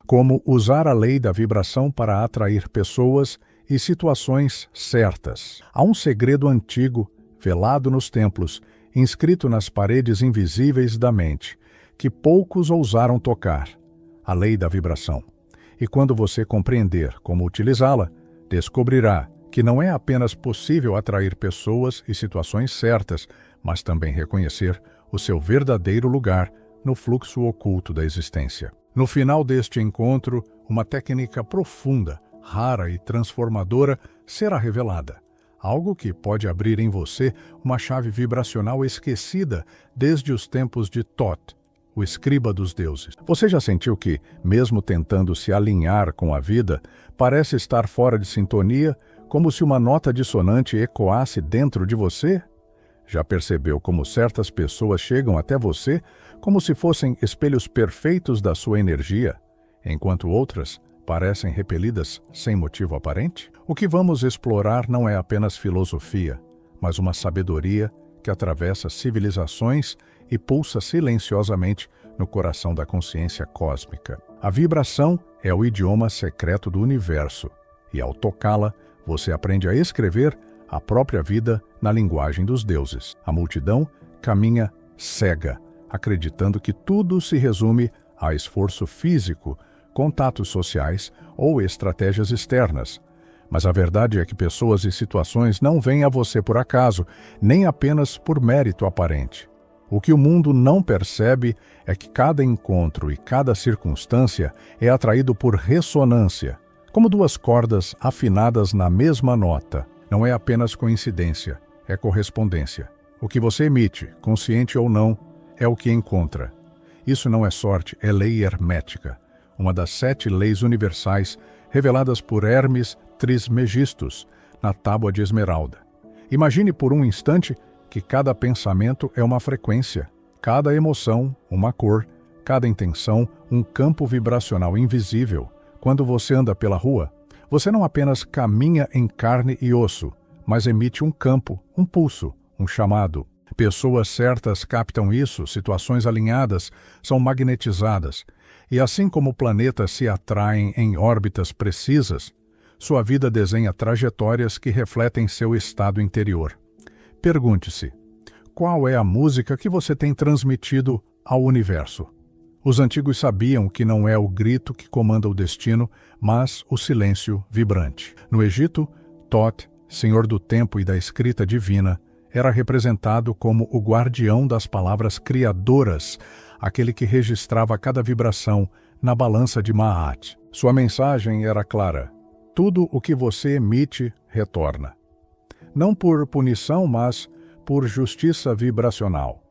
Como usar a lei da vibração para atrair pessoas e situações certas. Há um segredo antigo, velado nos templos, inscrito nas paredes invisíveis da mente, que poucos ousaram tocar: a lei da vibração. E quando você compreender como utilizá-la, descobrirá que não é apenas possível atrair pessoas e situações certas, mas também reconhecer o seu verdadeiro lugar no fluxo oculto da existência. No final deste encontro, uma técnica profunda, rara e transformadora será revelada. Algo que pode abrir em você uma chave vibracional esquecida desde os tempos de Thoth, o escriba dos deuses. Você já sentiu que, mesmo tentando se alinhar com a vida, parece estar fora de sintonia, como se uma nota dissonante ecoasse dentro de você? Já percebeu como certas pessoas chegam até você como se fossem espelhos perfeitos da sua energia, enquanto outras parecem repelidas sem motivo aparente? O que vamos explorar não é apenas filosofia, mas uma sabedoria que atravessa civilizações e pulsa silenciosamente no coração da consciência cósmica. A vibração é o idioma secreto do universo, e ao tocá-la, você aprende a escrever a própria vida na linguagem dos deuses. A multidão caminha cega, acreditando que tudo se resume a esforço físico, contatos sociais ou estratégias externas. Mas a verdade é que pessoas e situações não vêm a você por acaso, nem apenas por mérito aparente. O que o mundo não percebe é que cada encontro e cada circunstância é atraído por ressonância, como duas cordas afinadas na mesma nota. Não é apenas coincidência, é correspondência. O que você emite, consciente ou não, é o que encontra. Isso não é sorte, é lei hermética, uma das 7 leis universais reveladas por Hermes Trismegistus na Tábua de Esmeralda. Imagine por um instante que cada pensamento é uma frequência, cada emoção uma cor, cada intenção um campo vibracional invisível. Quando você anda pela rua, você não apenas caminha em carne e osso, mas emite um campo, um pulso, um chamado. Pessoas certas captam isso, situações alinhadas são magnetizadas, e assim como planetas se atraem em órbitas precisas, sua vida desenha trajetórias que refletem seu estado interior. Pergunte-se: qual é a música que você tem transmitido ao universo? Os antigos sabiam que não é o grito que comanda o destino, mas o silêncio vibrante. No Egito, Thoth, senhor do tempo e da escrita divina, era representado como o guardião das palavras criadoras, aquele que registrava cada vibração na balança de Ma'at. Sua mensagem era clara: tudo o que você emite retorna. Não por punição, mas por justiça vibracional.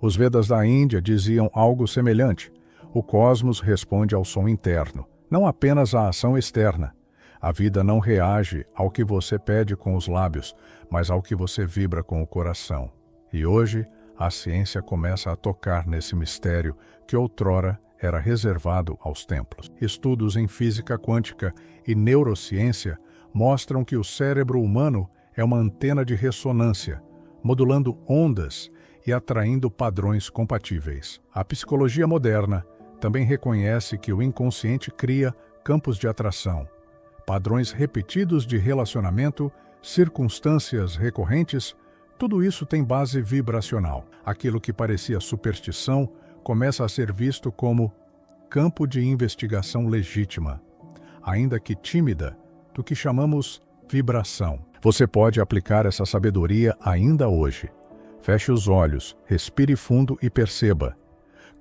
Os Vedas da Índia diziam algo semelhante: o cosmos responde ao som interno, não apenas à ação externa. A vida não reage ao que você pede com os lábios, mas ao que você vibra com o coração. E hoje, a ciência começa a tocar nesse mistério que outrora era reservado aos templos. Estudos em física quântica e neurociência mostram que o cérebro humano é uma antena de ressonância, modulando ondas e atraindo padrões compatíveis. A psicologia moderna também reconhece que o inconsciente cria campos de atração, padrões repetidos de relacionamento, circunstâncias recorrentes. Tudo isso tem base vibracional. Aquilo que parecia superstição começa a ser visto como campo de investigação legítima, ainda que tímida, do que chamamos vibração. Você pode aplicar essa sabedoria ainda hoje. Feche os olhos, respire fundo e perceba: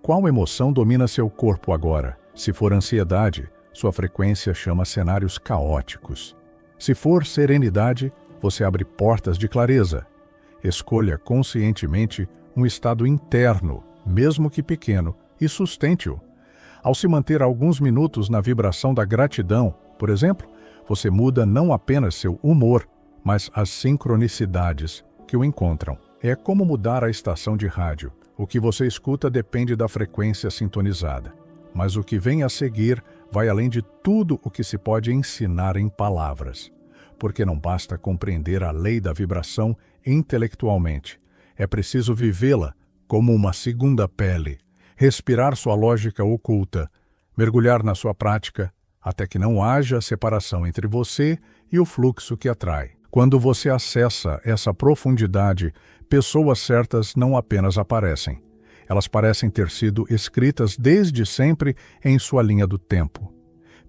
qual emoção domina seu corpo agora? Se for ansiedade, sua frequência chama cenários caóticos. Se for serenidade, você abre portas de clareza. Escolha conscientemente um estado interno, mesmo que pequeno, e sustente-o. Ao se manter alguns minutos na vibração da gratidão, por exemplo, você muda não apenas seu humor, mas as sincronicidades que o encontram. É como mudar a estação de rádio. O que você escuta depende da frequência sintonizada. Mas o que vem a seguir vai além de tudo o que se pode ensinar em palavras. Porque não basta compreender a lei da vibração intelectualmente. É preciso vivê-la como uma segunda pele, respirar sua lógica oculta, mergulhar na sua prática até que não haja separação entre você e o fluxo que atrai. Quando você acessa essa profundidade, pessoas certas não apenas aparecem. Elas parecem ter sido escritas desde sempre em sua linha do tempo.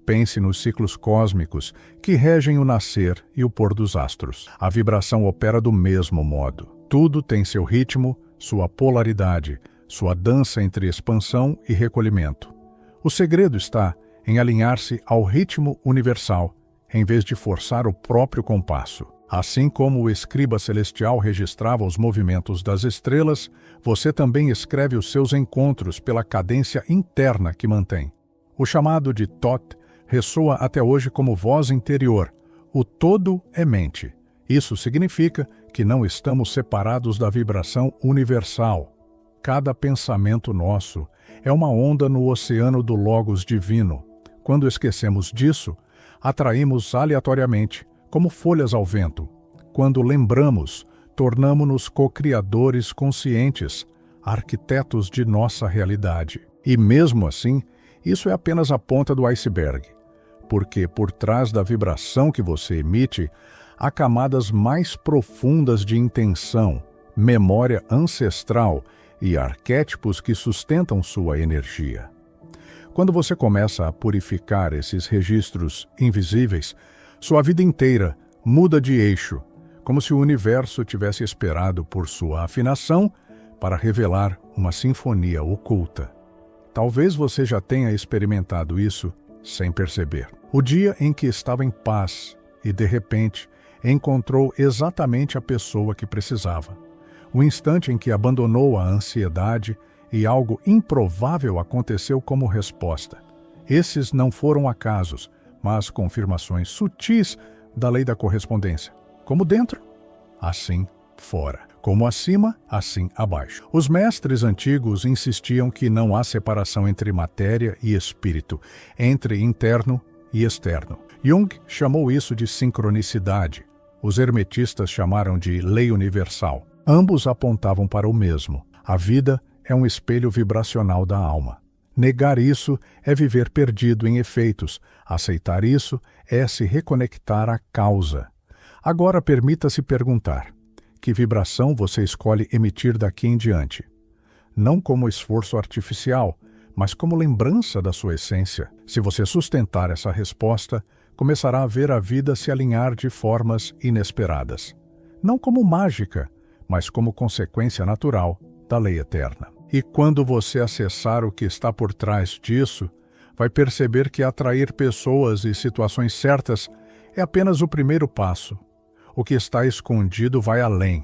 Pense nos ciclos cósmicos que regem o nascer e o pôr dos astros. A vibração opera do mesmo modo. Tudo tem seu ritmo, sua polaridade, sua dança entre expansão e recolhimento. O segredo está em alinhar-se ao ritmo universal, em vez de forçar o próprio compasso. Assim como o escriba celestial registrava os movimentos das estrelas, você também escreve os seus encontros pela cadência interna que mantém. O chamado de Thoth ressoa até hoje como voz interior. O todo é mente. Isso significa que não estamos separados da vibração universal. Cada pensamento nosso é uma onda no oceano do Logos divino. Quando esquecemos disso, atraímos aleatoriamente, como folhas ao vento. Quando lembramos, tornamo-nos co-criadores conscientes, arquitetos de nossa realidade. E mesmo assim, isso é apenas a ponta do iceberg, porque por trás da vibração que você emite, há camadas mais profundas de intenção, memória ancestral e arquétipos que sustentam sua energia. Quando você começa a purificar esses registros invisíveis, sua vida inteira muda de eixo, como se o universo tivesse esperado por sua afinação para revelar uma sinfonia oculta. Talvez você já tenha experimentado isso sem perceber. O dia em que estava em paz e, de repente, encontrou exatamente a pessoa que precisava. O instante em que abandonou a ansiedade e algo improvável aconteceu como resposta. Esses não foram acasos, mas confirmações sutis da lei da correspondência. Como dentro, assim fora. Como acima, assim abaixo. Os mestres antigos insistiam que não há separação entre matéria e espírito, entre interno e externo. Jung chamou isso de sincronicidade. Os hermetistas chamaram de lei universal. Ambos apontavam para o mesmo. A vida é um espelho vibracional da alma. Negar isso é viver perdido em efeitos. Aceitar isso é se reconectar à causa. Agora permita-se perguntar: que vibração você escolhe emitir daqui em diante? Não como esforço artificial, mas como lembrança da sua essência. Se você sustentar essa resposta, começará a ver a vida se alinhar de formas inesperadas. Não como mágica, mas como consequência natural da lei eterna. E quando você acessar o que está por trás disso, vai perceber que atrair pessoas e situações certas é apenas o primeiro passo. O que está escondido vai além.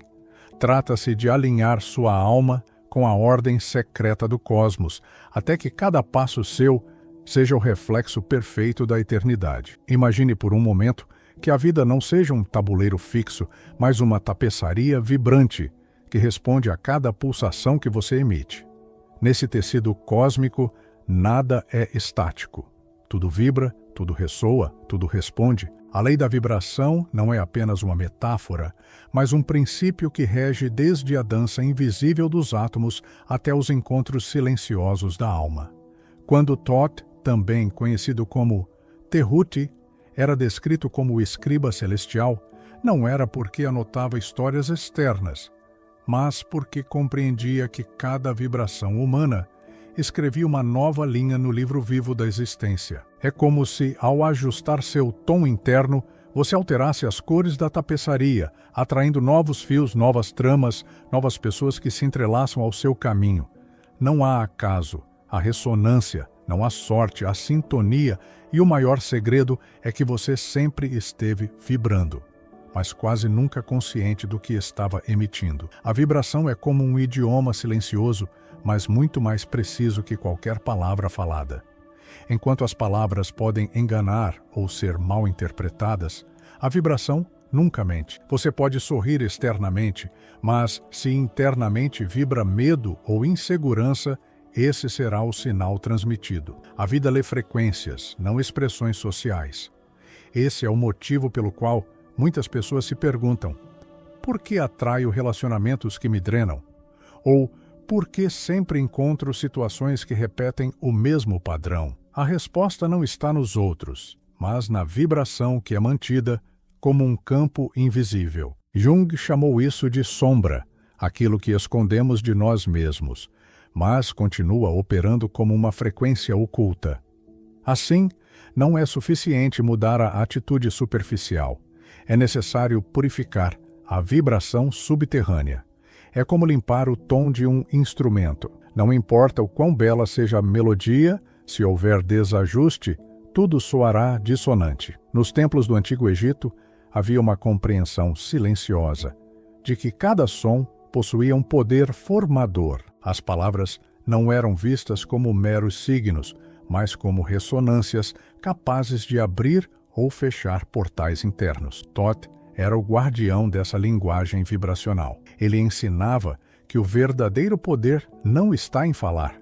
Trata-se de alinhar sua alma com a ordem secreta do cosmos, até que cada passo seu seja o reflexo perfeito da eternidade. Imagine por um momento que a vida não seja um tabuleiro fixo, mas uma tapeçaria vibrante que responde a cada pulsação que você emite. Nesse tecido cósmico, nada é estático. Tudo vibra, tudo ressoa, tudo responde. A lei da vibração não é apenas uma metáfora, mas um princípio que rege desde a dança invisível dos átomos até os encontros silenciosos da alma. Quando Thoth, também conhecido como Tehuti, era descrito como o escriba celestial, não era porque anotava histórias externas, mas porque compreendia que cada vibração humana escrevia uma nova linha no livro vivo da existência. É como se, ao ajustar seu tom interno, você alterasse as cores da tapeçaria, atraindo novos fios, novas tramas, novas pessoas que se entrelaçam ao seu caminho. Não há acaso, há ressonância, não há sorte, há sintonia, e o maior segredo é que você sempre esteve vibrando, mas quase nunca consciente do que estava emitindo. A vibração é como um idioma silencioso, mas muito mais preciso que qualquer palavra falada. Enquanto as palavras podem enganar ou ser mal interpretadas, a vibração nunca mente. Você pode sorrir externamente, mas se internamente vibra medo ou insegurança, esse será o sinal transmitido. A vida lê frequências, não expressões sociais. Esse é o motivo pelo qual muitas pessoas se perguntam: por que atraio relacionamentos que me drenam? Ou por que sempre encontro situações que repetem o mesmo padrão? A resposta não está nos outros, mas na vibração que é mantida como um campo invisível. Jung chamou isso de sombra, aquilo que escondemos de nós mesmos, mas continua operando como uma frequência oculta. Assim, não é suficiente mudar a atitude superficial. É necessário purificar a vibração subterrânea. É como limpar o tom de um instrumento. Não importa o quão bela seja a melodia, se houver desajuste, tudo soará dissonante. Nos templos do Antigo Egito, havia uma compreensão silenciosa de que cada som possuía um poder formador. As palavras não eram vistas como meros signos, mas como ressonâncias capazes de abrir ou fechar portais internos. Thoth era o guardião dessa linguagem vibracional. Ele ensinava que o verdadeiro poder não está em falar,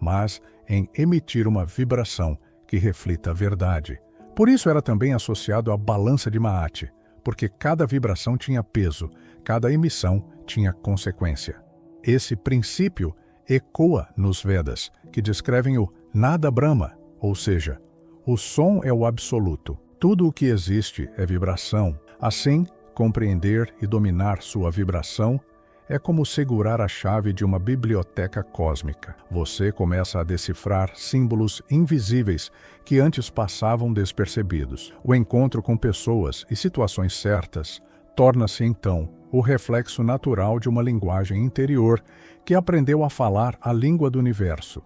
mas em emitir uma vibração que reflita a verdade. Por isso era também associado à balança de Maat, porque cada vibração tinha peso, cada emissão tinha consequência. Esse princípio ecoa nos Vedas, que descrevem o Nada Brahma, ou seja, o som é o absoluto. Tudo o que existe é vibração. Assim, compreender e dominar sua vibração é como segurar a chave de uma biblioteca cósmica. Você começa a decifrar símbolos invisíveis que antes passavam despercebidos. O encontro com pessoas e situações certas torna-se, então, o reflexo natural de uma linguagem interior que aprendeu a falar a língua do universo.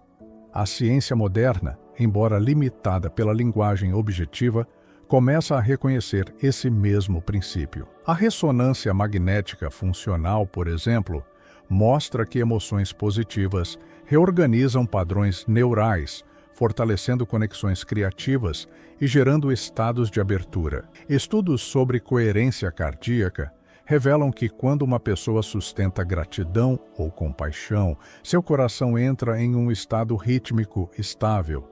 A ciência moderna, embora limitada pela linguagem objetiva, começa a reconhecer esse mesmo princípio. A ressonância magnética funcional, por exemplo, mostra que emoções positivas reorganizam padrões neurais, fortalecendo conexões criativas e gerando estados de abertura. Estudos sobre coerência cardíaca revelam que quando uma pessoa sustenta gratidão ou compaixão, seu coração entra em um estado rítmico estável,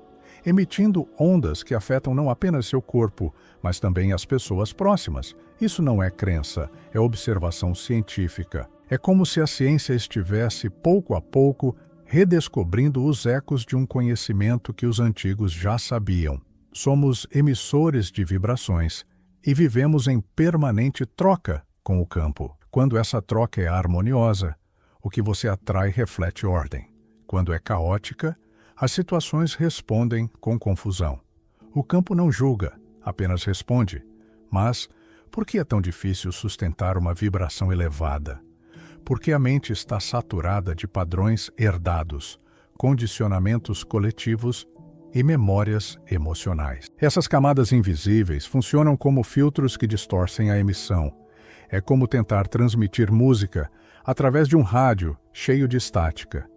emitindo ondas que afetam não apenas seu corpo, mas também as pessoas próximas. Isso não é crença, é observação científica. É como se a ciência estivesse, pouco a pouco, redescobrindo os ecos de um conhecimento que os antigos já sabiam. Somos emissores de vibrações e vivemos em permanente troca com o campo. Quando essa troca é harmoniosa, o que você atrai reflete ordem. Quando é caótica, as situações respondem com confusão. O campo não julga, apenas responde. Mas por que é tão difícil sustentar uma vibração elevada? Porque a mente está saturada de padrões herdados, condicionamentos coletivos e memórias emocionais. Essas camadas invisíveis funcionam como filtros que distorcem a emissão. É como tentar transmitir música através de um rádio cheio de estática.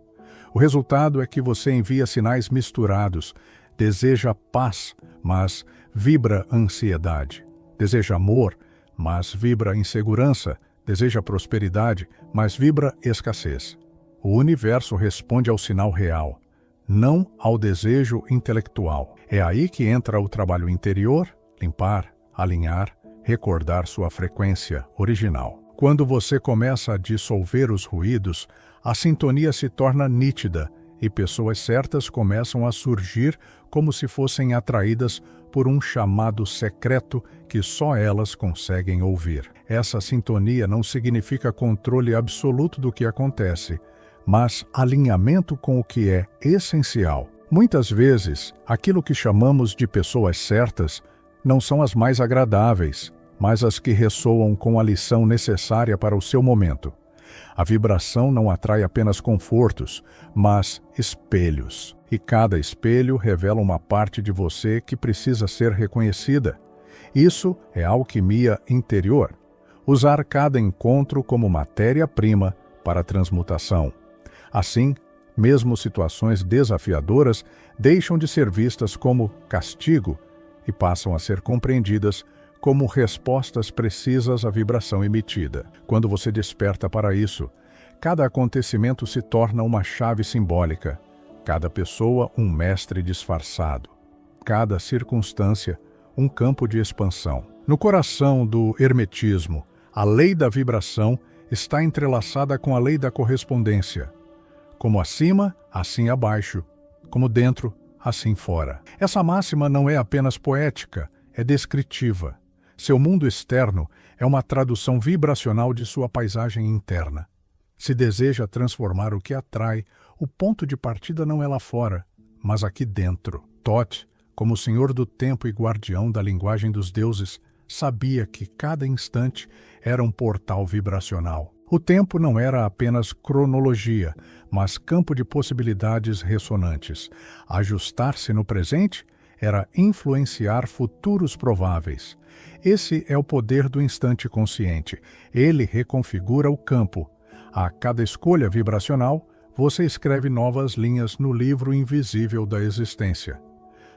O resultado é que você envia sinais misturados, deseja paz, mas vibra ansiedade. Deseja amor, mas vibra insegurança. Deseja prosperidade, mas vibra escassez. O universo responde ao sinal real, não ao desejo intelectual. É aí que entra o trabalho interior, limpar, alinhar, recordar sua frequência original. Quando você começa a dissolver os ruídos, a sintonia se torna nítida e pessoas certas começam a surgir como se fossem atraídas por um chamado secreto que só elas conseguem ouvir. Essa sintonia não significa controle absoluto do que acontece, mas alinhamento com o que é essencial. Muitas vezes, aquilo que chamamos de pessoas certas não são as mais agradáveis, mas as que ressoam com a lição necessária para o seu momento. A vibração não atrai apenas confortos, mas espelhos. E cada espelho revela uma parte de você que precisa ser reconhecida. Isso é alquimia interior. Usar cada encontro como matéria-prima para a transmutação. Assim, mesmo situações desafiadoras deixam de ser vistas como castigo e passam a ser compreendidas como respostas precisas à vibração emitida. Quando você desperta para isso, cada acontecimento se torna uma chave simbólica, cada pessoa um mestre disfarçado, cada circunstância um campo de expansão. No coração do hermetismo, a lei da vibração está entrelaçada com a lei da correspondência. Como acima, assim abaixo. Como dentro, assim fora. Essa máxima não é apenas poética, é descritiva. Seu mundo externo é uma tradução vibracional de sua paisagem interna. Se deseja transformar o que atrai, o ponto de partida não é lá fora, mas aqui dentro. Thoth, como senhor do tempo e guardião da linguagem dos deuses, sabia que cada instante era um portal vibracional. O tempo não era apenas cronologia, mas campo de possibilidades ressonantes. Ajustar-se no presente era influenciar futuros prováveis. Esse é o poder do instante consciente. Ele reconfigura o campo. A cada escolha vibracional, você escreve novas linhas no livro invisível da existência.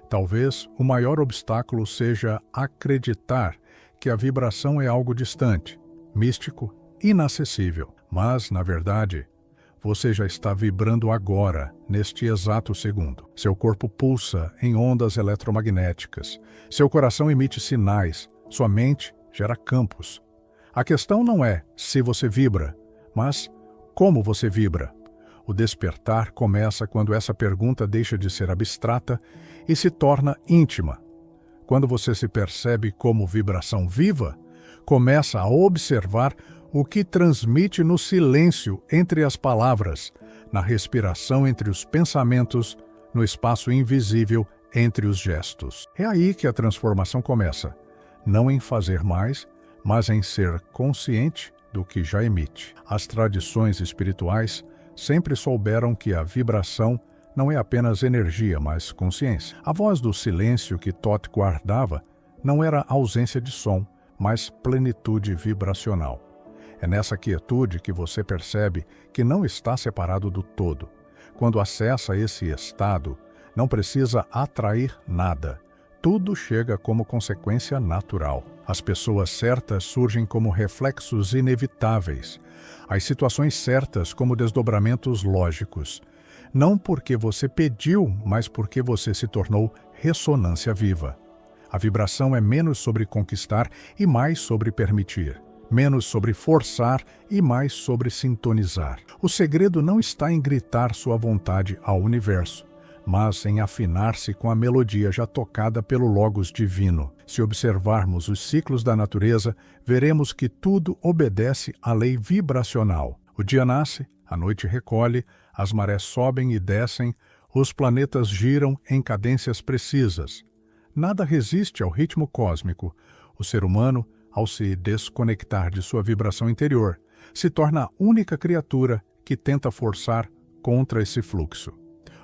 Talvez o maior obstáculo seja acreditar que a vibração é algo distante, místico, inacessível. Mas, na verdade, você já está vibrando agora, neste exato segundo. Seu corpo pulsa em ondas eletromagnéticas. Seu coração emite sinais. Sua mente gera campos. A questão não é se você vibra, mas como você vibra. O despertar começa quando essa pergunta deixa de ser abstrata e se torna íntima. Quando você se percebe como vibração viva, começa a observar o que transmite no silêncio entre as palavras, na respiração entre os pensamentos, no espaço invisível entre os gestos. É aí que a transformação começa, não em fazer mais, mas em ser consciente do que já emite. As tradições espirituais sempre souberam que a vibração não é apenas energia, mas consciência. A voz do silêncio que Thoth guardava não era ausência de som, mas plenitude vibracional. É nessa quietude que você percebe que não está separado do todo. Quando acessa esse estado, não precisa atrair nada. Tudo chega como consequência natural. As pessoas certas surgem como reflexos inevitáveis. As situações certas como desdobramentos lógicos. Não porque você pediu, mas porque você se tornou ressonância viva. A vibração é menos sobre conquistar e mais sobre permitir. Menos sobre forçar e mais sobre sintonizar. O segredo não está em gritar sua vontade ao universo, mas em afinar-se com a melodia já tocada pelo Logos divino. Se observarmos os ciclos da natureza, veremos que tudo obedece à lei vibracional. O dia nasce, a noite recolhe, as marés sobem e descem, os planetas giram em cadências precisas. Nada resiste ao ritmo cósmico. O ser humano, ao se desconectar de sua vibração interior, se torna a única criatura que tenta forçar contra esse fluxo.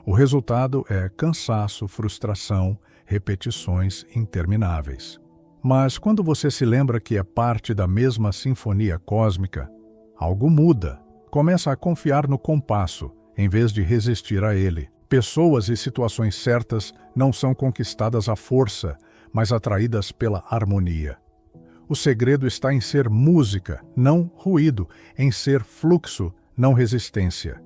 O resultado é cansaço, frustração, repetições intermináveis. Mas quando você se lembra que é parte da mesma sinfonia cósmica, algo muda. Começa a confiar no compasso, em vez de resistir a ele. Pessoas e situações certas não são conquistadas à força, mas atraídas pela harmonia. O segredo está em ser música, não ruído, em ser fluxo, não resistência,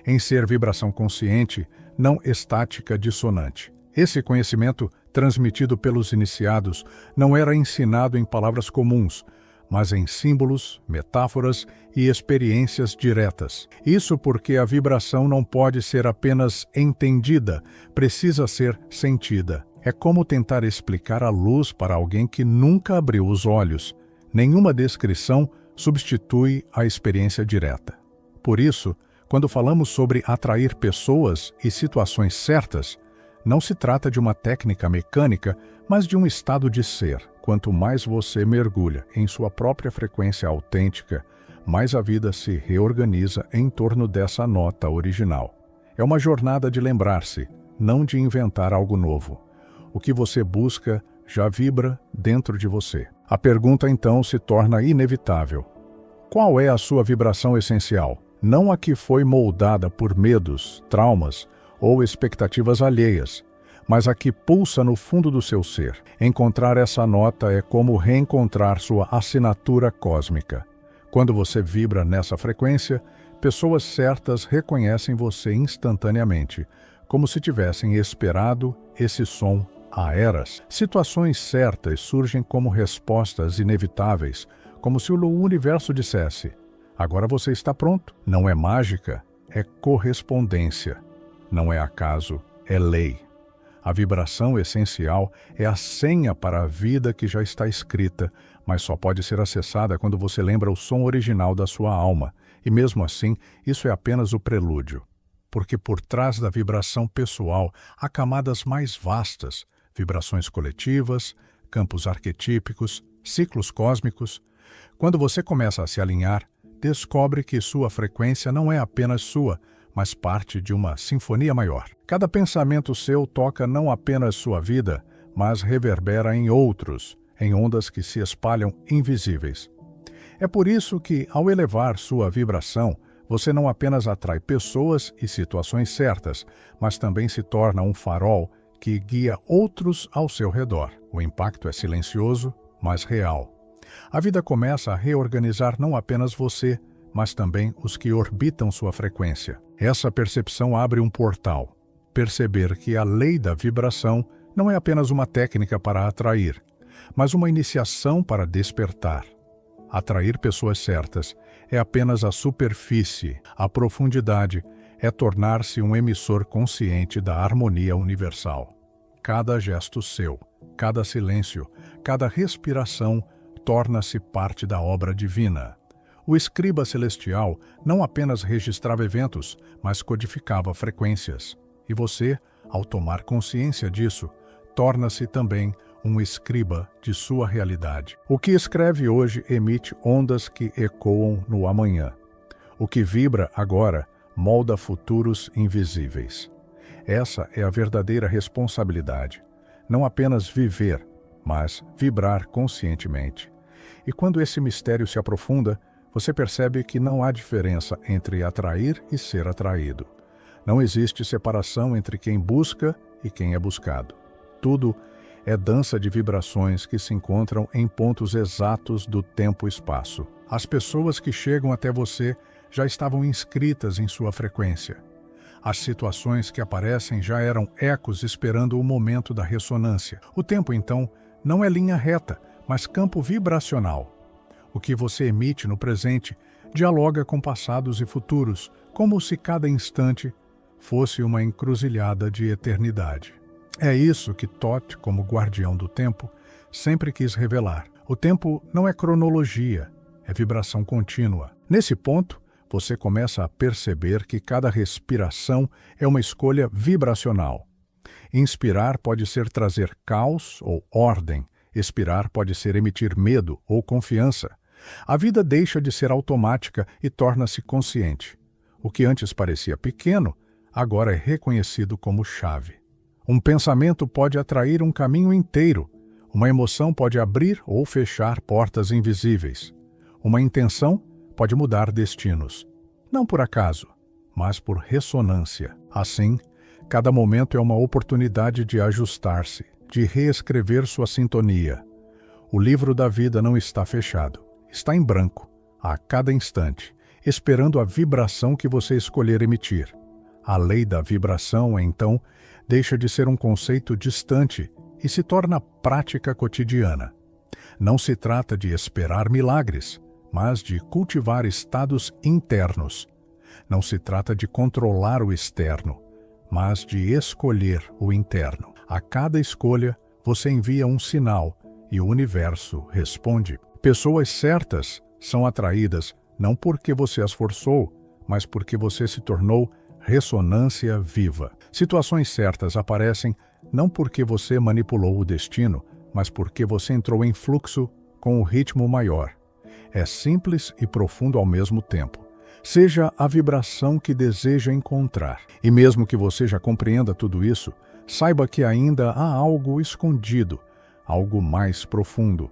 em ser vibração consciente, não estática dissonante. Esse conhecimento, transmitido pelos iniciados, não era ensinado em palavras comuns, mas em símbolos, metáforas e experiências diretas. Isso porque a vibração não pode ser apenas entendida, precisa ser sentida. É como tentar explicar a luz para alguém que nunca abriu os olhos. Nenhuma descrição substitui a experiência direta. Por isso, quando falamos sobre atrair pessoas e situações certas, não se trata de uma técnica mecânica, mas de um estado de ser. Quanto mais você mergulha em sua própria frequência autêntica, mais a vida se reorganiza em torno dessa nota original. É uma jornada de lembrar-se, não de inventar algo novo. O que você busca já vibra dentro de você. A pergunta então se torna inevitável. Qual é a sua vibração essencial? Não a que foi moldada por medos, traumas ou expectativas alheias, mas a que pulsa no fundo do seu ser. Encontrar essa nota é como reencontrar sua assinatura cósmica. Quando você vibra nessa frequência, pessoas certas reconhecem você instantaneamente, como se tivessem esperado esse som há eras. Situações certas surgem como respostas inevitáveis, como se o universo dissesse: agora você está pronto. Não é mágica, é correspondência. Não é acaso, é lei. A vibração essencial é a senha para a vida que já está escrita, mas só pode ser acessada quando você lembra o som original da sua alma, e mesmo assim, isso é apenas o prelúdio. Porque por trás da vibração pessoal há camadas mais vastas, vibrações coletivas, campos arquetípicos, ciclos cósmicos. Quando você começa a se alinhar, descobre que sua frequência não é apenas sua, mas parte de uma sinfonia maior. Cada pensamento seu toca não apenas sua vida, mas reverbera em outros, em ondas que se espalham invisíveis. É por isso que, ao elevar sua vibração, você não apenas atrai pessoas e situações certas, mas também se torna um farol que guia outros ao seu redor. O impacto é silencioso, mas real. A vida começa a reorganizar não apenas você, mas também os que orbitam sua frequência. Essa percepção abre um portal. Perceber que a lei da vibração não é apenas uma técnica para atrair, mas uma iniciação para despertar. Atrair pessoas certas é apenas a superfície, a profundidade é tornar-se um emissor consciente da harmonia universal. Cada gesto seu, cada silêncio, cada respiração torna-se parte da obra divina. O escriba celestial não apenas registrava eventos, mas codificava frequências. E você, ao tomar consciência disso, torna-se também um escriba de sua realidade. O que escreve hoje emite ondas que ecoam no amanhã. O que vibra agora molda futuros invisíveis. Essa é a verdadeira responsabilidade. Não apenas viver, mas vibrar conscientemente. E quando esse mistério se aprofunda, você percebe que não há diferença entre atrair e ser atraído. Não existe separação entre quem busca e quem é buscado. Tudo é dança de vibrações que se encontram em pontos exatos do tempo e espaço. As pessoas que chegam até você já estavam inscritas em sua frequência. As situações que aparecem já eram ecos esperando o momento da ressonância. O tempo, então, não é linha reta, mas campo vibracional. O que você emite no presente dialoga com passados e futuros, como se cada instante fosse uma encruzilhada de eternidade. É isso que Thoth, como guardião do tempo, sempre quis revelar. O tempo não é cronologia, é vibração contínua. Nesse ponto, você começa a perceber que cada respiração é uma escolha vibracional. Inspirar pode ser trazer caos ou ordem, expirar pode ser emitir medo ou confiança. A vida deixa de ser automática e torna-se consciente. O que antes parecia pequeno, agora é reconhecido como chave. Um pensamento pode atrair um caminho inteiro. Uma emoção pode abrir ou fechar portas invisíveis. Uma intenção pode mudar destinos. Não por acaso, mas por ressonância. Assim, cada momento é uma oportunidade de ajustar-se, de reescrever sua sintonia. O livro da vida não está fechado. Está em branco, a cada instante, esperando a vibração que você escolher emitir. A lei da vibração, então, deixa de ser um conceito distante e se torna prática cotidiana. Não se trata de esperar milagres, mas de cultivar estados internos. Não se trata de controlar o externo, mas de escolher o interno. A cada escolha, você envia um sinal e o universo responde. Pessoas certas são atraídas não porque você as forçou, mas porque você se tornou ressonância viva. Situações certas aparecem não porque você manipulou o destino, mas porque você entrou em fluxo com um ritmo maior. É simples e profundo ao mesmo tempo. Seja a vibração que deseja encontrar. E mesmo que você já compreenda tudo isso, saiba que ainda há algo escondido, algo mais profundo.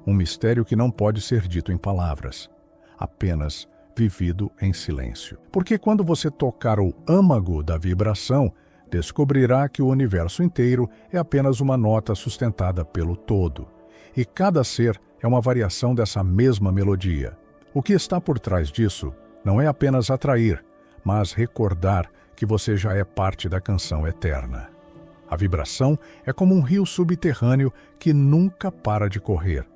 Um mistério que não pode ser dito em palavras, apenas vivido em silêncio. Porque quando você tocar o âmago da vibração, descobrirá que o universo inteiro é apenas uma nota sustentada pelo todo. E cada ser é uma variação dessa mesma melodia. O que está por trás disso não é apenas atrair, mas recordar que você já é parte da canção eterna. A vibração é como um rio subterrâneo que nunca para de correr,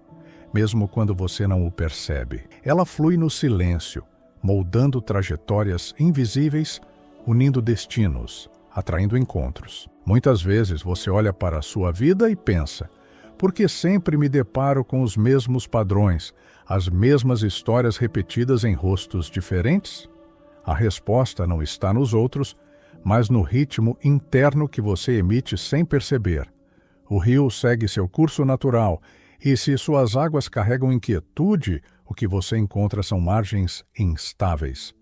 mesmo quando você não o percebe. Ela flui no silêncio, moldando trajetórias invisíveis, unindo destinos, atraindo encontros. Muitas vezes você olha para a sua vida e pensa: por que sempre me deparo com os mesmos padrões, as mesmas histórias repetidas em rostos diferentes? A resposta não está nos outros, mas no ritmo interno que você emite sem perceber. O rio segue seu curso natural, e se suas águas carregam inquietude, o que você encontra são margens instáveis.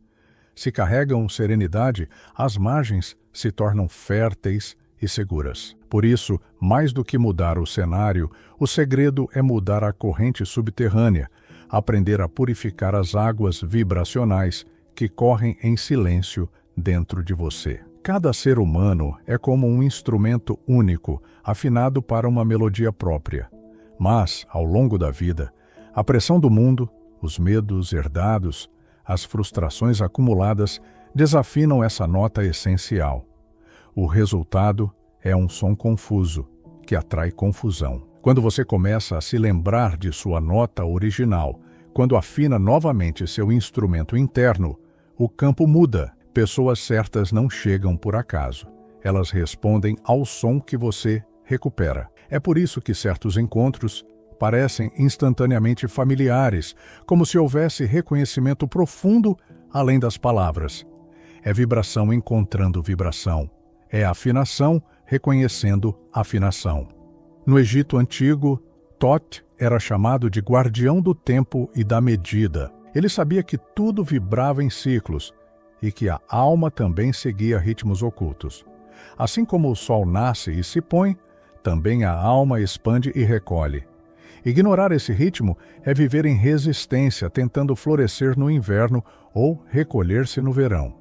Se carregam serenidade, as margens se tornam férteis e seguras. Por isso, mais do que mudar o cenário, o segredo é mudar a corrente subterrânea, aprender a purificar as águas vibracionais que correm em silêncio dentro de você. Cada ser humano é como um instrumento único, afinado para uma melodia própria. Mas, ao longo da vida, a pressão do mundo, os medos herdados, as frustrações acumuladas desafinam essa nota essencial. O resultado é um som confuso, que atrai confusão. Quando você começa a se lembrar de sua nota original, quando afina novamente seu instrumento interno, o campo muda. Pessoas certas não chegam por acaso. Elas respondem ao som que você recupera. É por isso que certos encontros parecem instantaneamente familiares, como se houvesse reconhecimento profundo além das palavras. É vibração encontrando vibração. É afinação reconhecendo afinação. No Egito Antigo, Thoth era chamado de guardião do tempo e da medida. Ele sabia que tudo vibrava em ciclos e que a alma também seguia ritmos ocultos. Assim como o sol nasce e se põe, também a alma expande e recolhe. Ignorar esse ritmo é viver em resistência, tentando florescer no inverno ou recolher-se no verão.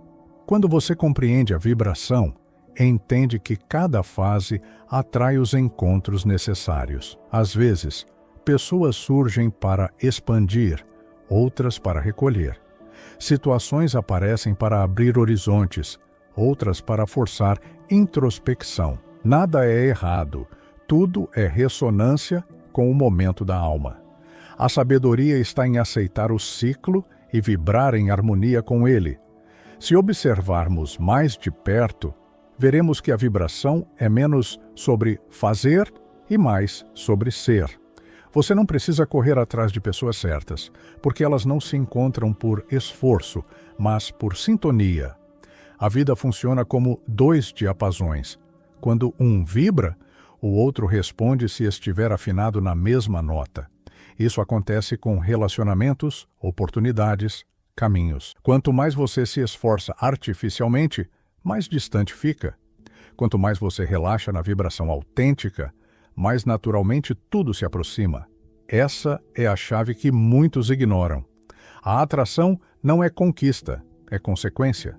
Quando você compreende a vibração, entende que cada fase atrai os encontros necessários. Às vezes, pessoas surgem para expandir, outras para recolher. Situações aparecem para abrir horizontes, outras para forçar introspecção. Nada é errado, tudo é ressonância com o momento da alma. A sabedoria está em aceitar o ciclo e vibrar em harmonia com ele. Se observarmos mais de perto, veremos que a vibração é menos sobre fazer e mais sobre ser. Você não precisa correr atrás de pessoas certas, porque elas não se encontram por esforço, mas por sintonia. A vida funciona como dois diapasões. Quando um vibra, o outro responde se estiver afinado na mesma nota. Isso acontece com relacionamentos, oportunidades, caminhos. Quanto mais você se esforça artificialmente, mais distante fica. Quanto mais você relaxa na vibração autêntica, mais naturalmente tudo se aproxima. Essa é a chave que muitos ignoram. A atração não é conquista, é consequência.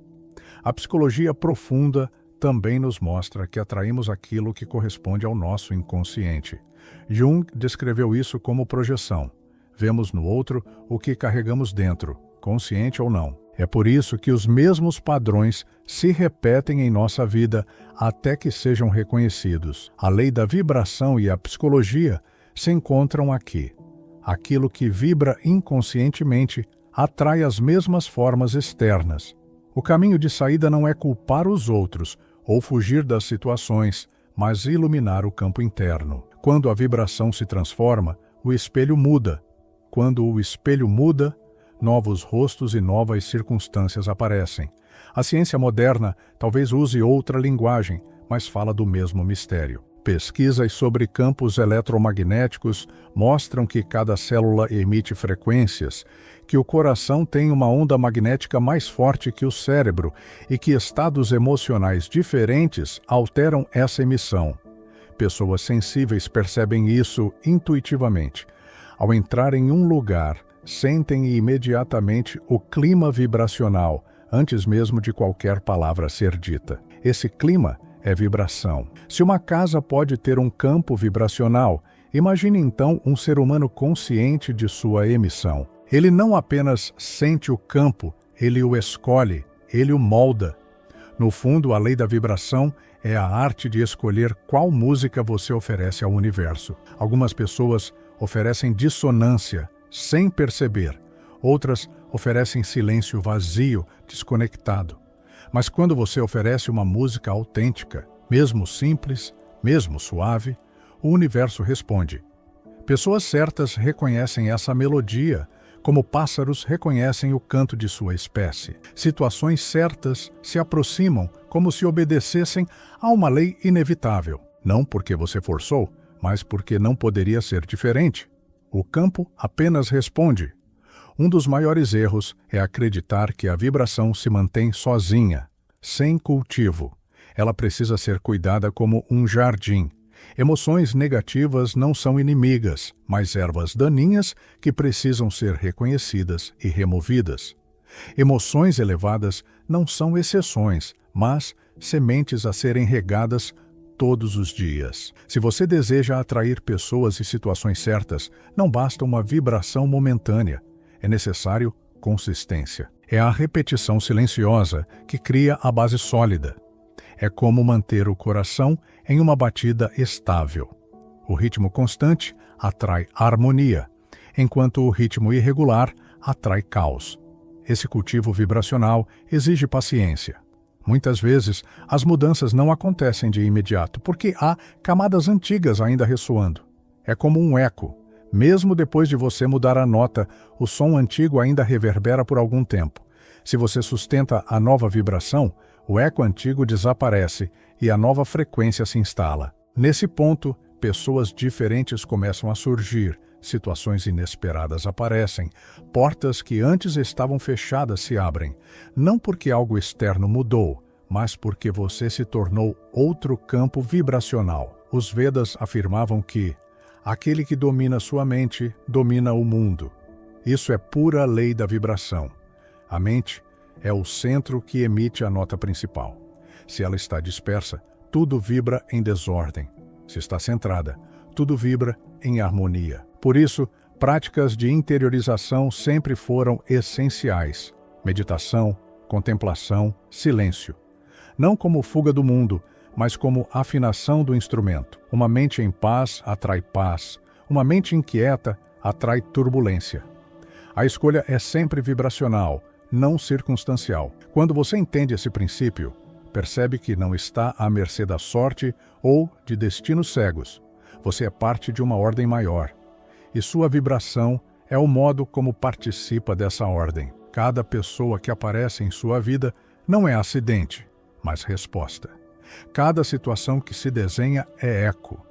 A psicologia profunda também nos mostra que atraímos aquilo que corresponde ao nosso inconsciente. Jung descreveu isso como projeção. Vemos no outro o que carregamos dentro, consciente ou não. É por isso que os mesmos padrões se repetem em nossa vida até que sejam reconhecidos. A lei da vibração e a psicologia se encontram aqui. Aquilo que vibra inconscientemente atrai as mesmas formas externas. O caminho de saída não é culpar os outros ou fugir das situações, mas iluminar o campo interno. Quando a vibração se transforma, o espelho muda. Quando o espelho muda, novos rostos e novas circunstâncias aparecem. A ciência moderna talvez use outra linguagem, mas fala do mesmo mistério. Pesquisas sobre campos eletromagnéticos mostram que cada célula emite frequências, que o coração tem uma onda magnética mais forte que o cérebro e que estados emocionais diferentes alteram essa emissão. Pessoas sensíveis percebem isso intuitivamente. Ao entrar em um lugar, sentem imediatamente o clima vibracional, antes mesmo de qualquer palavra ser dita. Esse clima é vibração. Se uma casa pode ter um campo vibracional, imagine então um ser humano consciente de sua emissão. Ele não apenas sente o campo, ele o escolhe, ele o molda. No fundo, a lei da vibração é a arte de escolher qual música você oferece ao universo. Algumas pessoas oferecem dissonância, sem perceber. Outras oferecem silêncio vazio, desconectado. Mas quando você oferece uma música autêntica, mesmo simples, mesmo suave, o universo responde. Pessoas certas reconhecem essa melodia, como pássaros reconhecem o canto de sua espécie. Situações certas se aproximam como se obedecessem a uma lei inevitável, não porque você forçou, mas porque não poderia ser diferente. O campo apenas responde. Um dos maiores erros é acreditar que a vibração se mantém sozinha, sem cultivo. Ela precisa ser cuidada como um jardim. Emoções negativas não são inimigas, mas ervas daninhas que precisam ser reconhecidas e removidas. Emoções elevadas não são exceções, mas sementes a serem regadas todos os dias. Se você deseja atrair pessoas e situações certas, não basta uma vibração momentânea. É necessário consistência. É a repetição silenciosa que cria a base sólida. É como manter o coração em uma batida estável. O ritmo constante atrai harmonia, enquanto o ritmo irregular atrai caos. Esse cultivo vibracional exige paciência. Muitas vezes, as mudanças não acontecem de imediato, porque há camadas antigas ainda ressoando. É como um eco. Mesmo depois de você mudar a nota, o som antigo ainda reverbera por algum tempo. Se você sustenta a nova vibração, o eco antigo desaparece e a nova frequência se instala. Nesse ponto, pessoas diferentes começam a surgir, situações inesperadas aparecem, portas que antes estavam fechadas se abrem, não porque algo externo mudou, mas porque você se tornou outro campo vibracional. Os Vedas afirmavam que aquele que domina sua mente domina o mundo. Isso é pura lei da vibração. A mente é o centro que emite a nota principal. Se ela está dispersa, tudo vibra em desordem. Se está centrada, tudo vibra em harmonia. Por isso, práticas de interiorização sempre foram essenciais. Meditação, contemplação, silêncio. Não como fuga do mundo, mas como afinação do instrumento. Uma mente em paz atrai paz. Uma mente inquieta atrai turbulência. A escolha é sempre vibracional, não circunstancial. Quando você entende esse princípio, percebe que não está à mercê da sorte ou de destinos cegos. Você é parte de uma ordem maior. E sua vibração é o modo como participa dessa ordem. Cada pessoa que aparece em sua vida não é acidente, mas resposta. Cada situação que se desenha é eco.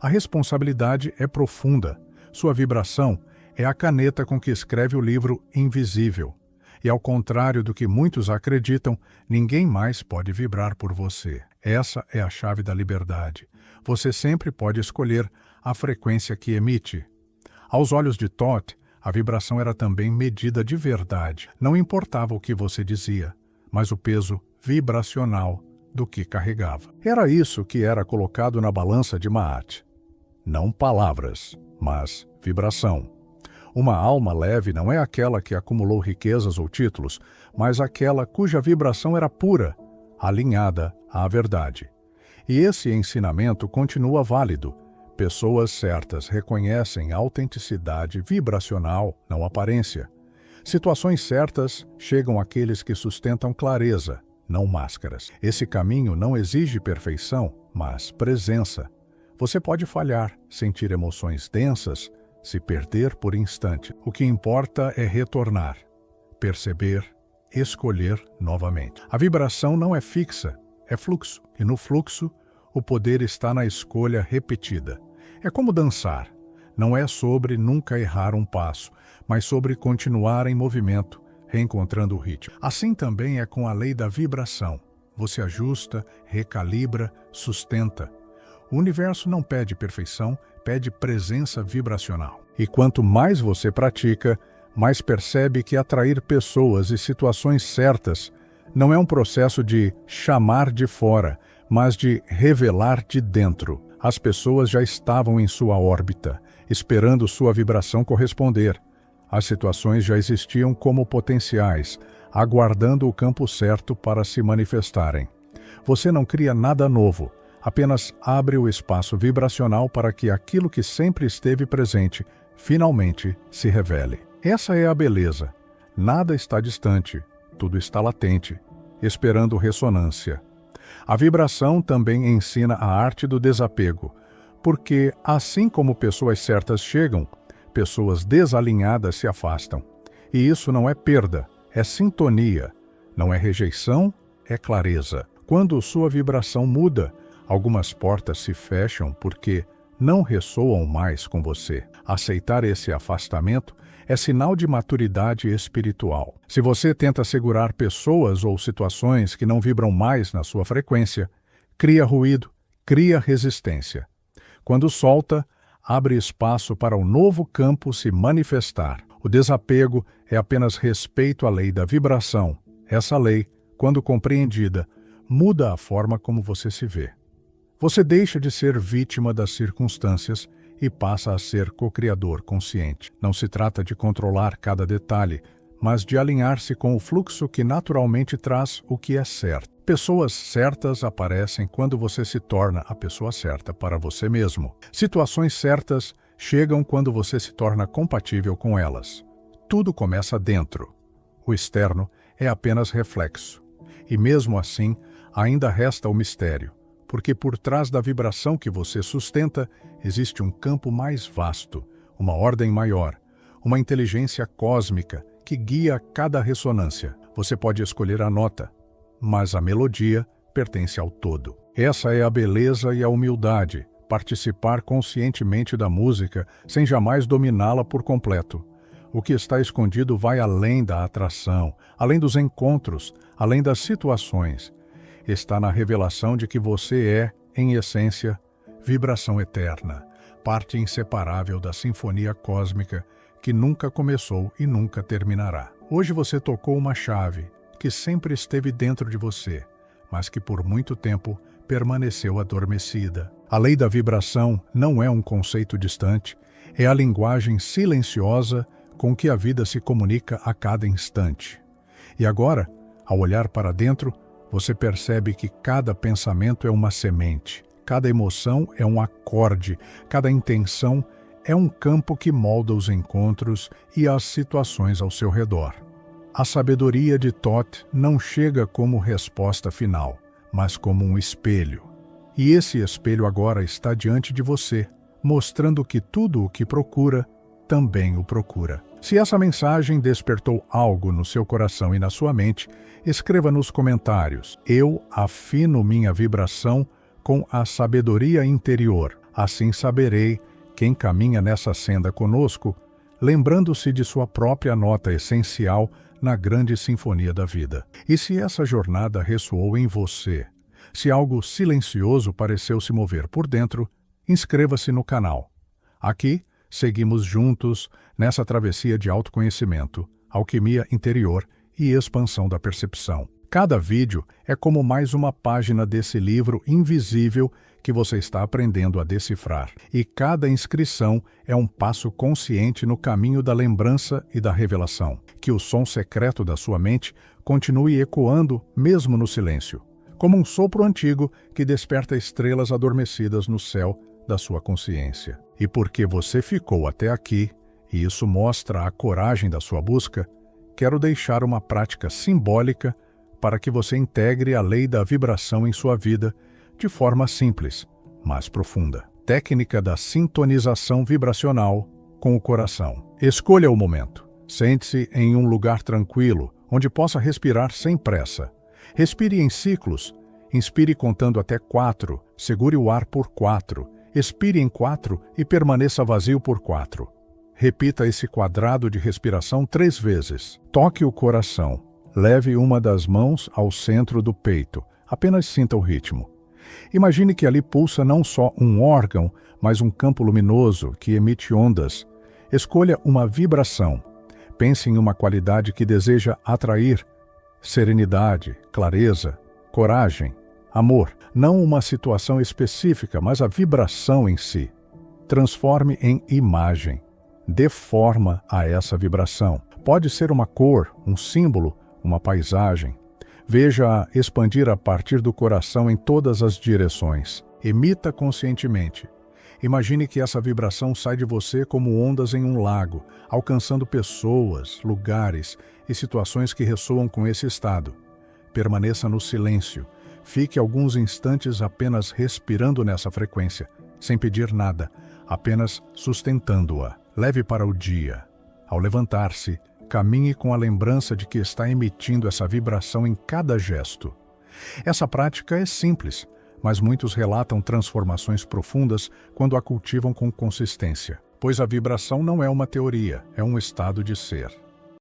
A responsabilidade é profunda. Sua vibração é a caneta com que escreve o livro Invisível. E ao contrário do que muitos acreditam, ninguém mais pode vibrar por você. Essa é a chave da liberdade. Você sempre pode escolher a frequência que emite. Aos olhos de Thoth, a vibração era também medida de verdade. Não importava o que você dizia, mas o peso vibracional do que carregava. Era isso que era colocado na balança de Maat. Não palavras, mas vibração. Uma alma leve não é aquela que acumulou riquezas ou títulos, mas aquela cuja vibração era pura, alinhada à verdade. E esse ensinamento continua válido. Pessoas certas reconhecem autenticidade vibracional, não aparência. Situações certas chegam àqueles que sustentam clareza, não máscaras. Esse caminho não exige perfeição, mas presença. Você pode falhar, sentir emoções densas, se perder por instante. O que importa é retornar, perceber, escolher novamente. A vibração não é fixa, é fluxo. E no fluxo, o poder está na escolha repetida. É como dançar. Não é sobre nunca errar um passo, mas sobre continuar em movimento, reencontrando o ritmo. Assim também é com a lei da vibração. Você ajusta, recalibra, sustenta. O universo não pede perfeição, pede presença vibracional. E quanto mais você pratica, mais percebe que atrair pessoas e situações certas não é um processo de chamar de fora, mas de revelar de dentro. As pessoas já estavam em sua órbita, esperando sua vibração corresponder. As situações já existiam como potenciais, aguardando o campo certo para se manifestarem. Você não cria nada novo, apenas abre o espaço vibracional para que aquilo que sempre esteve presente finalmente se revele. Essa é a beleza. Nada está distante, tudo está latente. esperando ressonância. A vibração também ensina a arte do desapego, porque, assim como pessoas certas chegam, pessoas desalinhadas se afastam. E isso não é perda, é sintonia. Não é rejeição, é clareza. Quando sua vibração muda, algumas portas se fecham porque não ressoam mais com você. Aceitar esse afastamento é sinal de maturidade espiritual. Se você tenta segurar pessoas ou situações que não vibram mais na sua frequência, cria ruído, cria resistência. Quando solta, abre espaço para um novo campo se manifestar. O desapego é apenas respeito à lei da vibração. Essa lei, quando compreendida, muda a forma como você se vê. Você deixa de ser vítima das circunstâncias e passa a ser co-criador consciente. Não se trata de controlar cada detalhe, mas de alinhar-se com o fluxo que naturalmente traz o que é certo. Pessoas certas aparecem quando você se torna a pessoa certa para você mesmo. Situações certas chegam quando você se torna compatível com elas. Tudo começa dentro. O externo é apenas reflexo. E mesmo assim, ainda resta o mistério, porque por trás da vibração que você sustenta, existe um campo mais vasto, uma ordem maior, uma inteligência cósmica que guia cada ressonância. Você pode escolher a nota, mas a melodia pertence ao todo. Essa é a beleza e a humildade, participar conscientemente da música sem jamais dominá-la por completo. O que está escondido vai além da atração, além dos encontros, além das situações. Está na revelação de que você é, em essência, vibração eterna, parte inseparável da sinfonia cósmica que nunca começou e nunca terminará. Hoje você tocou uma chave que sempre esteve dentro de você, mas que por muito tempo permaneceu adormecida. A lei da vibração não é um conceito distante, é a linguagem silenciosa com que a vida se comunica a cada instante. E agora, ao olhar para dentro, você percebe que cada pensamento é uma semente, cada emoção é um acorde, cada intenção é um campo que molda os encontros e as situações ao seu redor. A sabedoria de Thoth não chega como resposta final, mas como um espelho. E esse espelho agora está diante de você, mostrando que tudo o que procura, também o procura. Se essa mensagem despertou algo no seu coração e na sua mente, escreva nos comentários. Eu afino minha vibração com a sabedoria interior. Assim saberei quem caminha nessa senda conosco, lembrando-se de sua própria nota essencial na grande sinfonia da vida. E se essa jornada ressoou em você, se algo silencioso pareceu se mover por dentro, inscreva-se no canal. Aqui, seguimos juntos nessa travessia de autoconhecimento, alquimia interior e expansão da percepção. Cada vídeo é como mais uma página desse livro invisível que você está aprendendo a decifrar. E cada inscrição é um passo consciente no caminho da lembrança e da revelação. Que o som secreto da sua mente continue ecoando mesmo no silêncio, como um sopro antigo que desperta estrelas adormecidas no céu da sua consciência. E porque você ficou até aqui, e isso mostra a coragem da sua busca, quero deixar uma prática simbólica para que você integre a lei da vibração em sua vida de forma simples, mas profunda. Técnica da sintonização vibracional com o coração. Escolha o momento. Sente-se em um lugar tranquilo, onde possa respirar sem pressa. Respire em ciclos. Inspire contando até 4, segure o ar por 4. Expire em 4 e permaneça vazio por 4. Repita esse quadrado de respiração 3 vezes. Toque o coração. Leve uma das mãos ao centro do peito. Apenas sinta o ritmo. Imagine que ali pulsa não só um órgão, mas um campo luminoso que emite ondas. Escolha uma vibração. Pense em uma qualidade que deseja atrair: serenidade, clareza, coragem, amor. Não uma situação específica, mas a vibração em si. Transforme em imagem. Dê forma a essa vibração. Pode ser uma cor, um símbolo, uma paisagem. Veja-a expandir a partir do coração em todas as direções. Emita conscientemente. Imagine que essa vibração sai de você como ondas em um lago, alcançando pessoas, lugares e situações que ressoam com esse estado. Permaneça no silêncio. Fique alguns instantes apenas respirando nessa frequência, sem pedir nada, apenas sustentando-a. Leve para o dia. Ao levantar-se, caminhe com a lembrança de que está emitindo essa vibração em cada gesto. Essa prática é simples, mas muitos relatam transformações profundas quando a cultivam com consistência, pois a vibração não é uma teoria, é um estado de ser.